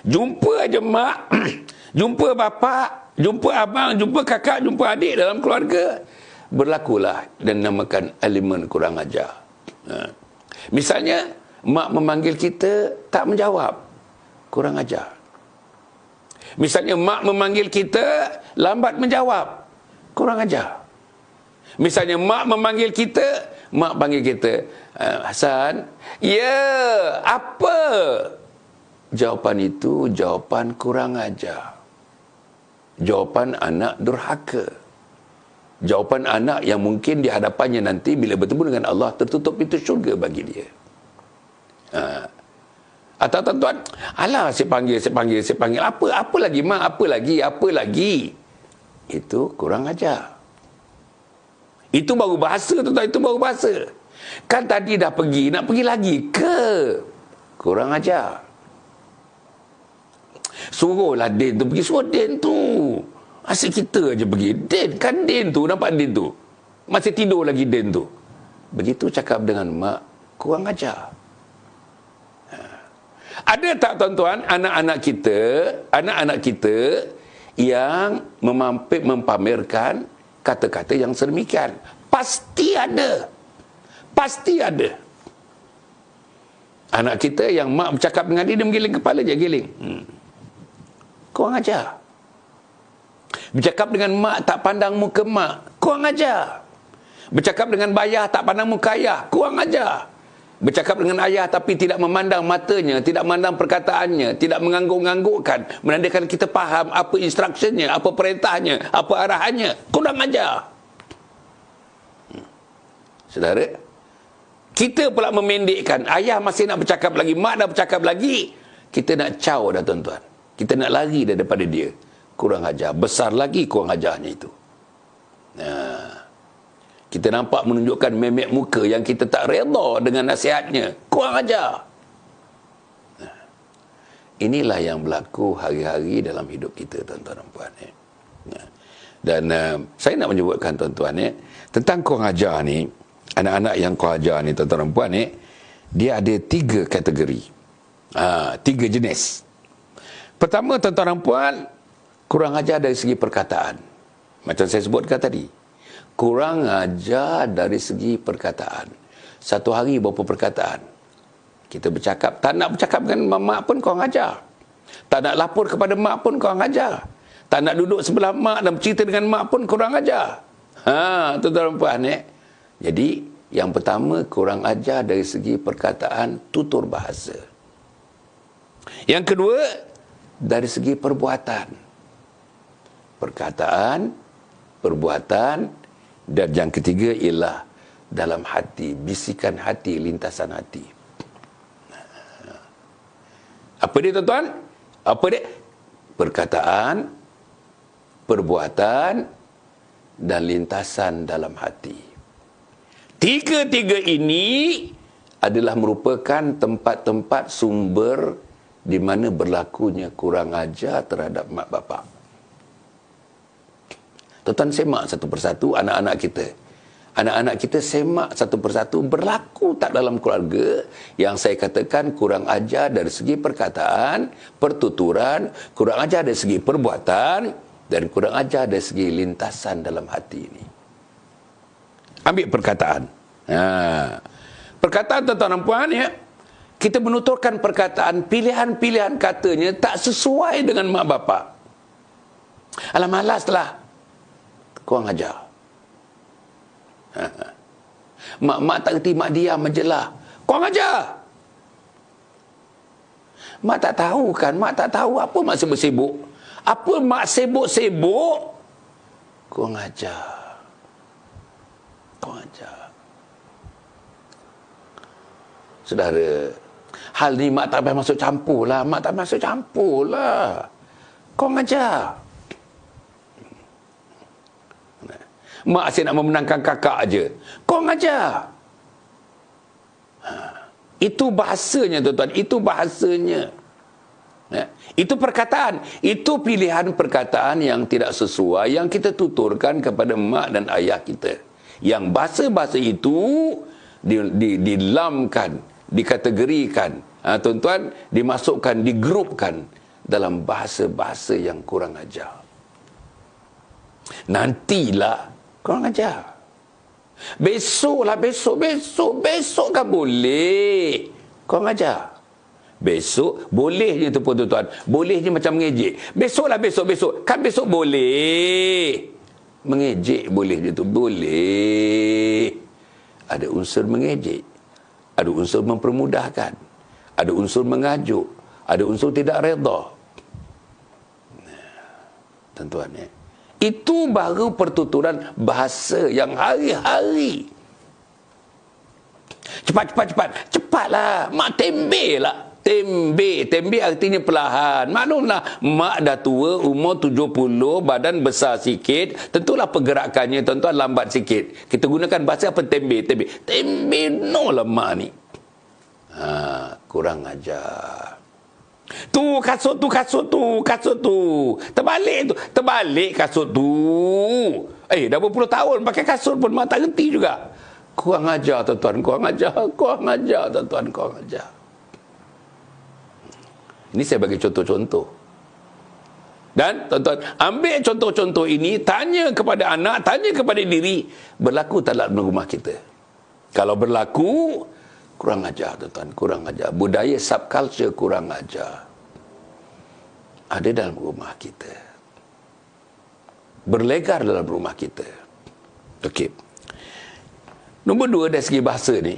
Jumpa aja mak, jumpa bapa, jumpa abang, jumpa kakak, jumpa adik dalam keluarga, berlakulah dan namakan elemen kurang ajar. Misalnya mak memanggil kita tak menjawab, kurang ajar. Misalnya mak memanggil kita lambat menjawab, kurang ajar. Misalnya mak memanggil kita, mak panggil kita, Hasan, ya, apa? Jawapan itu jawapan kurang ajar. Jawapan anak durhaka. Jawapan anak yang mungkin di hadapannya nanti bila bertemu dengan Allah tertutup pintu syurga bagi dia. Atau tuan-tuan, alah saya panggil. Apa lagi mak? Apa lagi? Itu kurang ajar. Itu baru bahasa, tuan-tuan, itu baru bahasa. Kan tadi dah pergi, nak pergi lagi ke? Kurang ajar. Suruhlah Din tu pergi, suruh Din tu. Asyik kita aja pergi. Din tu, nampak Din tu? Masih tidur lagi Din tu. Begitu cakap dengan mak, kurang ajar. Ada tak tuan-tuan anak-anak kita yang mempamerkan kata-kata yang sedemikian? Pasti ada. Pasti ada. Anak kita yang mak bercakap dengan dia menggiling kepala je, giling. Kurang ajar. Bercakap dengan mak tak pandang muka mak, kurang ajar. Bercakap dengan bayah tak pandang muka ayah, kurang ajar. Bercakap dengan ayah tapi tidak memandang matanya, tidak memandang perkataannya, tidak mengangguk-anggukkan, menandakan kita faham apa instruksinya, apa perintahnya, apa arahannya, kurang ajar. Saudara, kita pula memendekkan. Ayah masih nak bercakap lagi, mak dah bercakap lagi, kita nak caw dah tuan-tuan. Kita nak lari daripada dia. Kurang ajar. Besar lagi kurang ajarnya itu. Kita nampak menunjukkan memek muka yang kita tak reda dengan nasihatnya. Kurang ajar. Inilah yang berlaku hari-hari dalam hidup kita, tuan-tuan dan puan. Dan saya nak menyebutkan tuan-tuan tentang kurang ajar ni, anak-anak yang kurang ajar ni, tuan-tuan dan puan, dia ada 3 kategori. 3 jenis. Pertama, tuan-tuan dan puan, kurang ajar dari segi perkataan. Macam saya sebutkan tadi. Kurang ajar dari segi perkataan. Satu hari berapa perkataan? Kita bercakap, tak nak bercakap dengan mak pun kurang ajar. Tak nak lapor kepada mak pun kurang ajar. Tak nak duduk sebelah mak dan bercerita dengan mak pun kurang ajar. Tuan-tuan dan puan, Jadi, yang pertama, kurang ajar dari segi perkataan, tutur bahasa. Yang kedua, dari segi perbuatan. Perkataan, perbuatan, dan yang ketiga ialah dalam hati, bisikan hati, lintasan hati. Apa dia tuan-tuan? Apa dia? Perkataan, perbuatan, dan lintasan dalam hati. 3-3 ini adalah merupakan tempat-tempat sumber di mana berlakunya kurang ajar terhadap mak bapak. Tuan-tuan semak satu persatu anak-anak kita. Anak-anak kita semak satu persatu berlaku tak dalam keluarga yang saya katakan kurang ajar dari segi perkataan, pertuturan, kurang ajar dari segi perbuatan, dan kurang ajar dari segi lintasan dalam hati ini. Ambil perkataan. Perkataan tuan-tuan dan puan, kita menuturkan perkataan, pilihan-pilihan katanya tak sesuai dengan mak bapak. Alah, malaslah. Kurang ajar. Mak tak kerti, mak diam je lah. Kurang ajar. Mak tak tahu kan, mak tak tahu apa mak sibuk-sibuk. Apa mak sibuk-sibuk? Kurang ajar. Kurang ajar. Saudara, hal ni mak tak payah masuk campur lah. Mak tak masuk campur lah. Kurang ajar. Mak asyik nak memenangkan kakak aja. Kurang ajar. Itu bahasanya tuan-tuan. Itu bahasanya. Itu perkataan. Itu pilihan perkataan yang tidak sesuai, yang kita tuturkan kepada mak dan ayah kita. Yang bahasa-bahasa itu dilamkan, dikategorikan, tuan-tuan, dimasukkan, digrupkan dalam bahasa-bahasa yang kurang ajar. Nantilah kurang ajar. Besok kan boleh. Kurang ajar. Besok boleh je tu pun tuan-tuan. Boleh je macam mengejek. Besoklah besok. Kan besok boleh. Mengejek boleh je tu. Boleh. Ada unsur mengejek. Ada unsur mempermudahkan. Ada unsur mengajuk. Ada unsur tidak redha. Tuan-tuan ya. Itu baru pertuturan bahasa yang hari-hari. Cepatlah. Mak tembe lah. Tembe artinya perlahan. Maklumlah, mak dah tua, umur 70, badan besar sikit. Tentulah pergerakannya tuan-tuan lambat sikit. Kita gunakan bahasa apa? Tembe no lah mak ni. Kurang ajar. Tu kasut tu. Terbalik kasut tu. Dah berpuluh tahun pakai kasut pun mak tak reti juga. Kurang ajar tuan-tuan, kurang ajar tuan-tuan, kurang ajar. Ini saya bagi contoh-contoh. Dan tuan-tuan, ambil contoh-contoh ini, tanya kepada anak, tanya kepada diri, berlaku tak dalam rumah kita? Kalau berlaku, kurang ajar tuan-tuan, kurang ajar. Budaya subculture kurang ajar. Ada dalam rumah kita. Berlegar dalam rumah kita. Okey. Nombor 2 dari segi bahasa ni,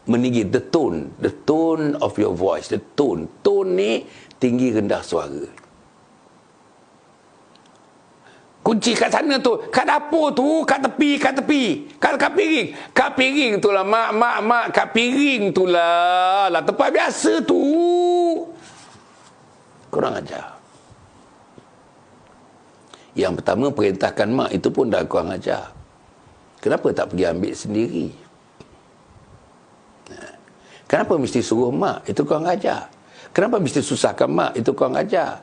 meninggi the tone of your voice, the tone ni tinggi rendah suara. Kunci kat sana tu, kat dapur tu, kat tepi, kat piring tu lah mak, kat piring tu lah tempat biasa tu. Kurang ajar. Yang pertama, perintahkan mak itu pun dah kurang ajar. Kenapa tak pergi ambil sendiri? Kenapa mesti suruh mak? Itu kurang ajar. Kenapa mesti susahkan mak? Itu kurang ajar.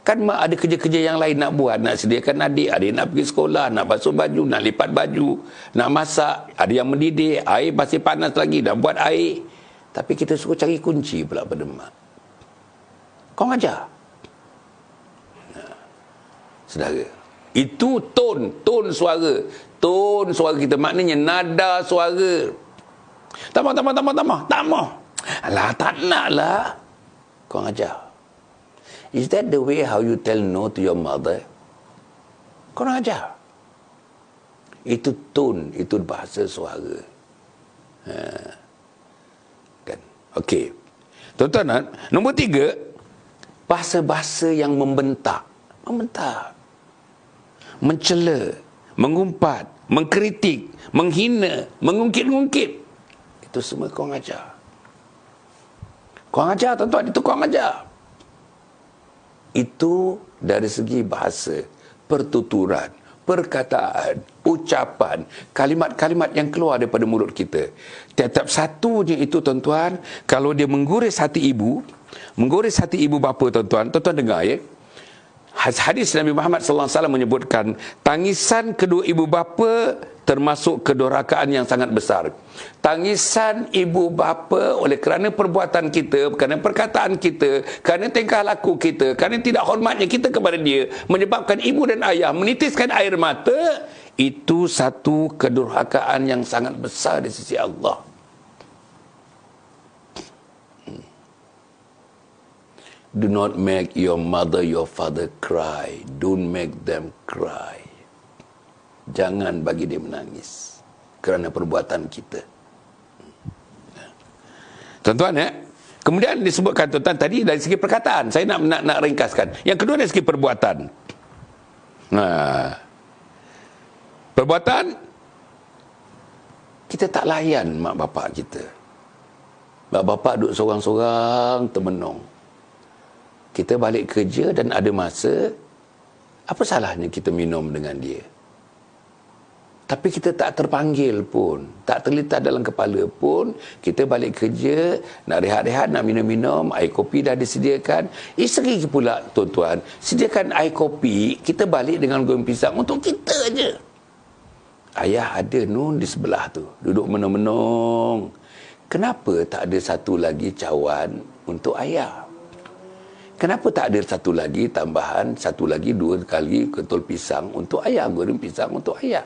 Kan mak ada kerja-kerja yang lain nak buat. Nak sediakan adik nak pergi sekolah, nak basuh baju, nak lipat baju, nak masak, ada yang mendidih, air masih panas lagi, nak buat air. Tapi kita suruh cari kunci pula pada mak. Kurang ajar. Saudara, itu tone suara. Tone suara kita, maknanya nada suara. Tamah. Alah, tak nak lah. Kurang ajar. Is that the way how you tell no to your mother? Kurang ajar. Itu tone, itu bahasa suara. Kan? Okey. Tuan-tuan, nombor 3, bahasa-bahasa yang membentak. Mencela, mengumpat, mengkritik, menghina, mengungkit-ungkit. Itu semua kurang ajar. Kurang ajar tuan-tuan, itu kurang ajar. Itu dari segi bahasa, pertuturan, perkataan, ucapan, kalimat-kalimat yang keluar daripada mulut kita. Tiap-tiap satunya itu tuan-tuan, kalau dia menggores hati ibu bapa tuan-tuan dengar ya. Hadis Nabi Muhammad sallallahu alaihi wasallam menyebutkan tangisan kedua ibu bapa termasuk kedurhakaan yang sangat besar. Tangisan ibu bapa oleh kerana perbuatan kita, kerana perkataan kita, kerana tingkah laku kita, kerana tidak hormatnya kita kepada dia, menyebabkan ibu dan ayah menitiskan air mata, itu satu kedurhakaan yang sangat besar di sisi Allah. Do not make your mother, your father cry. Don't make them cry. Jangan bagi dia menangis kerana perbuatan kita. Tuan-tuan ya. Kemudian disebutkan tuan-tuan tadi dari segi perkataan. Saya nak ringkaskan. Yang kedua dari segi perbuatan. Perbuatan, kita tak layan mak bapak kita. Mak bapak duduk sorang-sorang termenung. Kita balik kerja dan ada masa, apa salahnya kita minum dengan dia? Tapi kita tak terpanggil pun, tak terlintas dalam kepala pun, kita balik kerja, nak rehat-rehat, nak minum-minum, air kopi dah disediakan. Isteri pula, tuan-tuan, sediakan air kopi, kita balik dengan goreng pisang untuk kita je. Ayah ada nun di sebelah tu, duduk menung-menung. Kenapa tak ada satu lagi cawan untuk ayah? Kenapa tak ada satu lagi tambahan, satu lagi, dua kali ketul pisang untuk ayah, goreng pisang untuk ayah?